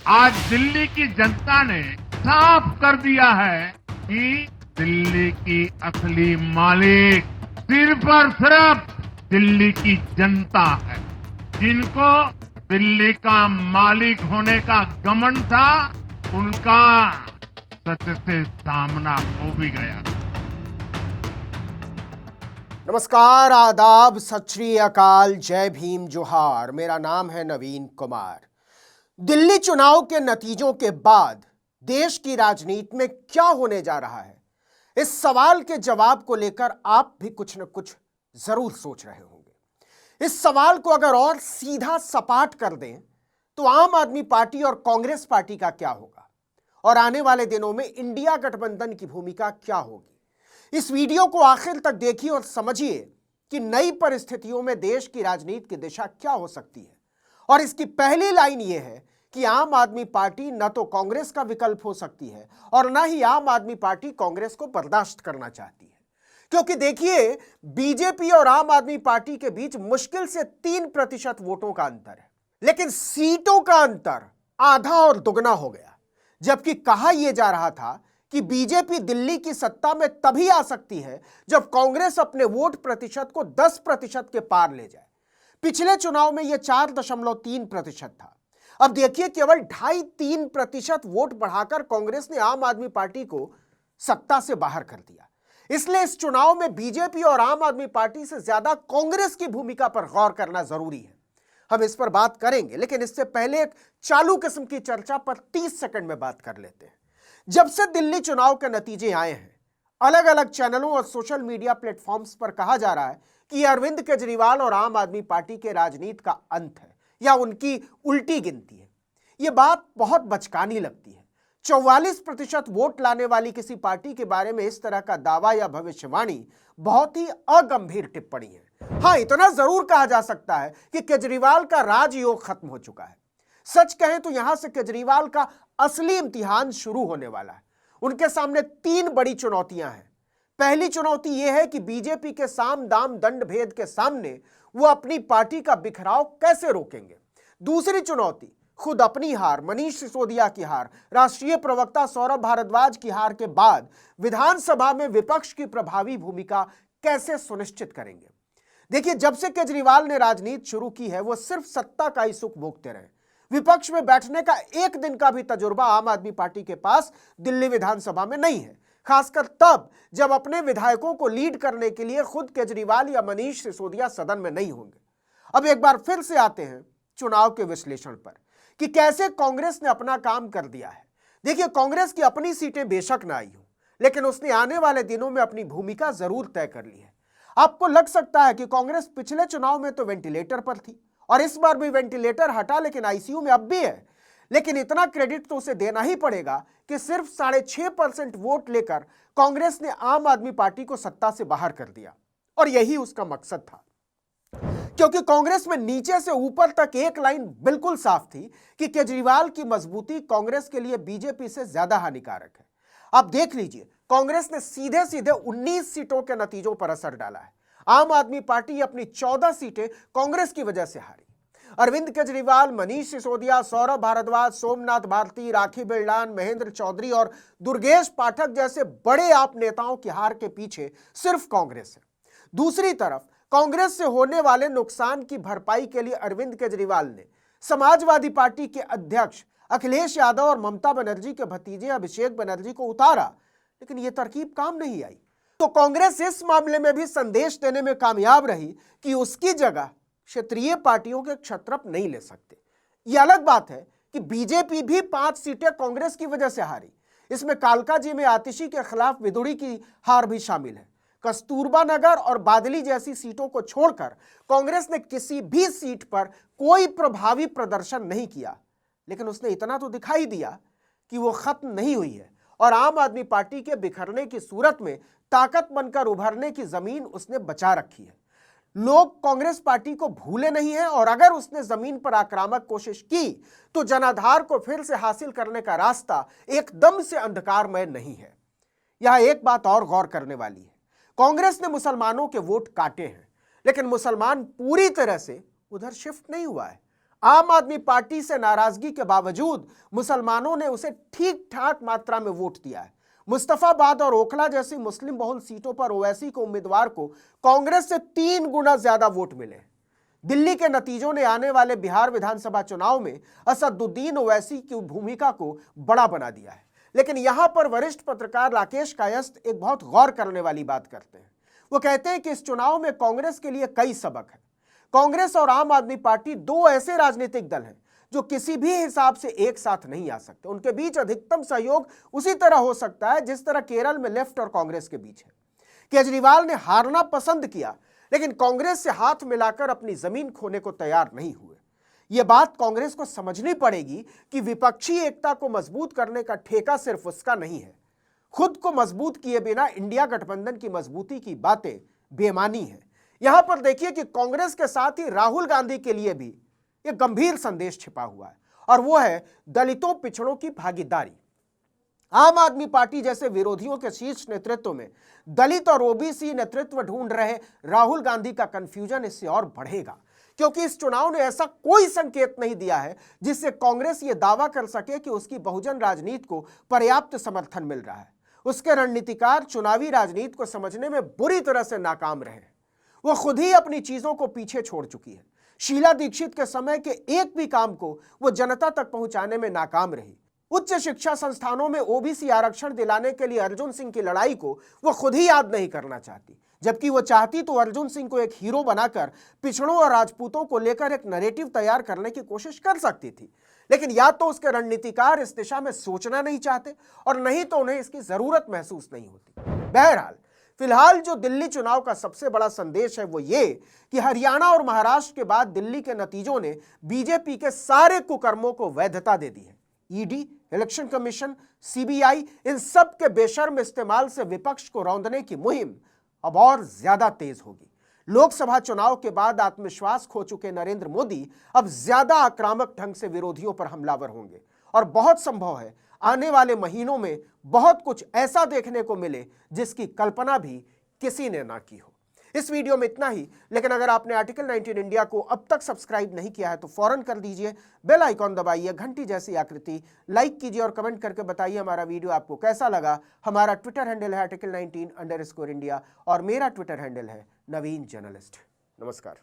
आज दिल्ली की जनता ने साफ कर दिया है कि दिल्ली की असली मालिक सिर्फ और सिर्फ दिल्ली की जनता है। जिनको दिल्ली का मालिक होने का घमंड था, उनका सत्य से सामना हो भी गया। नमस्कार, आदाब, सत श्री अकाल, जय भीम, जोहार। मेरा नाम है नवीन कुमार। दिल्ली चुनाव के नतीजों के बाद देश की राजनीति में क्या होने जा रहा है, इस सवाल के जवाब को लेकर आप भी कुछ न कुछ जरूर सोच रहे होंगे। इस सवाल को अगर और सीधा सपाट कर दें तो आम आदमी पार्टी और कांग्रेस पार्टी का क्या होगा और आने वाले दिनों में इंडिया गठबंधन की भूमिका क्या होगी। इस वीडियो को आखिर तक देखिए और समझिए कि नई परिस्थितियों में देश की राजनीति की दिशा क्या हो सकती है। और इसकी पहली लाइन यह है कि आम आदमी पार्टी न तो कांग्रेस का विकल्प हो सकती है और न ही आम आदमी पार्टी कांग्रेस को बर्दाश्त करना चाहती है। क्योंकि देखिए, बीजेपी और आम आदमी पार्टी के बीच मुश्किल से 3% वोटों का अंतर है, लेकिन सीटों का अंतर आधा और दुगना हो गया। जबकि कहा यह जा रहा था कि बीजेपी दिल्ली की सत्ता में तभी आ सकती है जब कांग्रेस अपने वोट प्रतिशत को 10% के पार ले जाए। पिछले चुनाव में यह 4.3% था। अब देखिए, केवल 2.5-3% वोट बढ़ाकर कांग्रेस ने आम आदमी पार्टी को सत्ता से बाहर कर दिया। इसलिए इस चुनाव में बीजेपी और आम आदमी पार्टी से ज्यादा कांग्रेस की भूमिका पर गौर करना जरूरी है। हम इस पर बात करेंगे, लेकिन इससे पहले एक चालू किस्म की चर्चा पर 30 सेकंड में बात कर लेते हैं। जब से दिल्ली चुनाव के नतीजे आए हैं, अलग अलग चैनलों और सोशल मीडिया प्लेटफॉर्म्स पर कहा जा रहा है कि अरविंद केजरीवाल और आम आदमी पार्टी के राजनीति का अंत है या उनकी उल्टी गिनती है। यह बात बहुत बचकानी लगती है। 44% वोट लाने वाली किसी पार्टी के बारे में इस तरह का दावा या भविष्यवाणी बहुत ही अगंभीर टिप्पणी है। हां, इतना जरूर कहा जा सकता है कि केजरीवाल का राजयोग खत्म हो चुका है। सच कहें तो यहां से केजरीवाल का असली इम्तिहान शुरू होने वाला है। उनके सामने 3 बड़ी चुनौतियां हैं। पहली चुनौती यह है कि बीजेपी के साम दाम दंड भेद के सामने वो अपनी पार्टी का बिखराव कैसे रोकेंगे। दूसरी चुनौती खुद अपनी हार, मनीष सिसोदिया की हार, राष्ट्रीय प्रवक्ता सौरभ भारद्वाज की हार के बाद विधानसभा में विपक्ष की प्रभावी भूमिका कैसे सुनिश्चित करेंगे। देखिए, जब से केजरीवाल ने राजनीति शुरू की है, वो सिर्फ सत्ता का ही सुख भोगते रहे। विपक्ष में बैठने का एक दिन का भी तजुर्बा आम आदमी पार्टी के पास दिल्ली विधानसभा में नहीं है, खासकर तब जब अपने विधायकों को लीड करने के लिए खुद केजरीवाल या मनीष सिसोदिया सदन में नहीं होंगे। अब एक बार फिर से आते हैं चुनाव के विश्लेषण पर कि कैसे कांग्रेस ने अपना काम कर दिया है। देखिए, कांग्रेस की अपनी सीटें बेशक ना आई हो, लेकिन उसने आने वाले दिनों में अपनी भूमिका जरूर तय कर ली है। आपको लग सकता है कि कांग्रेस पिछले चुनाव में तो वेंटिलेटर पर थी और इस बार भी वेंटिलेटर हटा लेकिन आईसीयू में अब भी है। लेकिन इतना क्रेडिट तो उसे देना ही पड़ेगा कि सिर्फ 6.5% वोट लेकर कांग्रेस ने आम आदमी पार्टी को सत्ता से बाहर कर दिया और यही उसका मकसद था। क्योंकि कांग्रेस में नीचे से ऊपर तक एक लाइन बिल्कुल साफ थी कि केजरीवाल की मजबूती कांग्रेस के लिए बीजेपी से ज्यादा हानिकारक है। आप देख लीजिए, कांग्रेस ने सीधे सीधे 19 सीटों के नतीजों पर असर डाला है। आम आदमी पार्टी अपनी 14 सीटें कांग्रेस की वजह से हारी। अरविंद केजरीवाल, मनीष सिसोदिया, सौरभ भारद्वाज, सोमनाथ भारती, राखी बिरलान, महेंद्र चौधरी और दुर्गेश पाठक जैसे बड़े आप नेताओं की हार के पीछे सिर्फ कांग्रेस है। दूसरी तरफ कांग्रेस से होने वाले नुकसान की भरपाई के लिए अरविंद केजरीवाल ने समाजवादी पार्टी के अध्यक्ष अखिलेश यादव और ममता बनर्जी के भतीजे अभिषेक बनर्जी को उतारा, लेकिन यह तरकीब काम नहीं आई। तो कांग्रेस इस मामले में भी संदेश देने में कामयाब रही कि उसकी जगह क्षेत्रीय पार्टियों के क्षत्रप नहीं ले सकते। यह अलग बात है कि बीजेपी भी 5 सीटें कांग्रेस की वजह से हारी। इसमें कालकाजी में आतिशी के खिलाफ विदुड़ी की हार भी शामिल है। कस्तूरबा नगर और बादली जैसी सीटों को छोड़कर कांग्रेस ने किसी भी सीट पर कोई प्रभावी प्रदर्शन नहीं किया, लेकिन उसने इतना तो दिखाई दिया कि वो खत्म नहीं हुई है और आम आदमी पार्टी के बिखरने की सूरत में ताकत बनकर उभरने की जमीन उसने बचा रखी है। लोग कांग्रेस पार्टी को भूले नहीं हैं और अगर उसने जमीन पर आक्रामक कोशिश की तो जनाधार को फिर से हासिल करने का रास्ता एकदम से अंधकारमय नहीं है। यह एक बात और गौर करने वाली है, कांग्रेस ने मुसलमानों के वोट काटे हैं, लेकिन मुसलमान पूरी तरह से उधर शिफ्ट नहीं हुआ है। आम आदमी पार्टी से नाराजगी के बावजूद मुसलमानों ने उसे ठीक ठाक मात्रा में वोट दिया है। मुस्तफाबाद और ओखला जैसी मुस्लिम बहुल सीटों पर ओवैसी को उम्मीदवार को कांग्रेस से 3 गुना ज्यादा वोट मिले। दिल्ली के नतीजों ने आने वाले बिहार विधानसभा चुनाव में असदुद्दीन ओवैसी की भूमिका को बड़ा बना दिया है। लेकिन यहां पर वरिष्ठ पत्रकार राकेश कायस्थ एक बहुत गौर करने वाली बात करते हैं। वो कहते हैं कि इस चुनाव में कांग्रेस के लिए कई सबक है। कांग्रेस और आम आदमी पार्टी दो ऐसे राजनीतिक दल हैं जो किसी भी हिसाब से एक साथ नहीं आ सकते। उनके बीच अधिकतम सहयोग उसी तरह हो सकता है जिस तरह केरल में लेफ्ट और कांग्रेस के बीच है। केजरीवाल ने हारना पसंद किया, लेकिन कांग्रेस से हाथ मिलाकर अपनी जमीन खोने को तैयार नहीं हुए। यह बात कांग्रेस को समझनी पड़ेगी कि विपक्षी एकता को मजबूत करने का ठेका सिर्फ उसका नहीं है। खुद को मजबूत किए बिना इंडिया गठबंधन की मजबूती की बातें बेमानी है। यहां पर देखिए कि कांग्रेस के साथ ही राहुल गांधी के लिए भी एक गंभीर संदेश छिपा हुआ है, और वो है दलितों पिछड़ों की भागीदारी। आम आदमी पार्टी जैसे विरोधियों के शीर्ष नेतृत्व में दलित और ओबीसी नेतृत्व ढूंढ रहे राहुल गांधी का कंफ्यूजन इससे और बढ़ेगा, क्योंकि इस चुनाव ने ऐसा कोई संकेत नहीं दिया है जिससे कांग्रेस ये दावा कर सके कि उसकी बहुजन राजनीति को पर्याप्त समर्थन मिल रहा है। उसके रणनीतिकार चुनावी राजनीति को समझने में बुरी तरह से नाकाम रहे हैं। वो खुद ही अपनी चीजों को पीछे छोड़ चुकी है। शीला दीक्षित के समय के एक भी काम को वो जनता तक पहुंचाने में नाकाम रही। उच्च शिक्षा संस्थानों में ओबीसी आरक्षण दिलाने के लिए अर्जुन सिंह की लड़ाई को वो खुद ही याद नहीं करना चाहती, जबकि वो चाहती तो अर्जुन सिंह को एक हीरो बनाकर पिछड़ों और राजपूतों को लेकर एक नैरेटिव तैयार करने की कोशिश कर सकती थी। लेकिन या तो उसके रणनीतिकार इस दिशा में सोचना नहीं चाहते, और नहीं तो उन्हें इसकी जरूरत महसूस नहीं होती। बहरहाल, फिलहाल जो दिल्ली चुनाव का सबसे बड़ा संदेश है वो ये कि हरियाणा और महाराष्ट्र के बाद दिल्ली के नतीजों ने बीजेपी के सारे कुकर्मों को वैधता दे दी है। ईडी, इलेक्शन कमीशन, सीबीआई, इन सब के बेशर्म इस्तेमाल से विपक्ष को रौंदने की मुहिम अब और ज्यादा तेज होगी। लोकसभा चुनाव के बाद आत्मविश्वास खो चुके नरेंद्र मोदी अब ज्यादा आक्रामक ढंग से विरोधियों पर हमलावर होंगे, और बहुत संभव है आने वाले महीनों में बहुत कुछ ऐसा देखने को मिले जिसकी कल्पना भी किसी ने ना की हो। इस वीडियो में इतना ही, लेकिन अगर आपने आर्टिकल 19 इंडिया को अब तक सब्सक्राइब नहीं किया है तो फौरन कर दीजिए। बेल आइकॉन दबाइए, घंटी जैसी आकृति, लाइक कीजिए और कमेंट करके बताइए हमारा वीडियो आपको कैसा लगा। हमारा ट्विटर हैंडल है article19_India और मेरा ट्विटर हैंडल है नवीन जर्नलिस्ट। नमस्कार।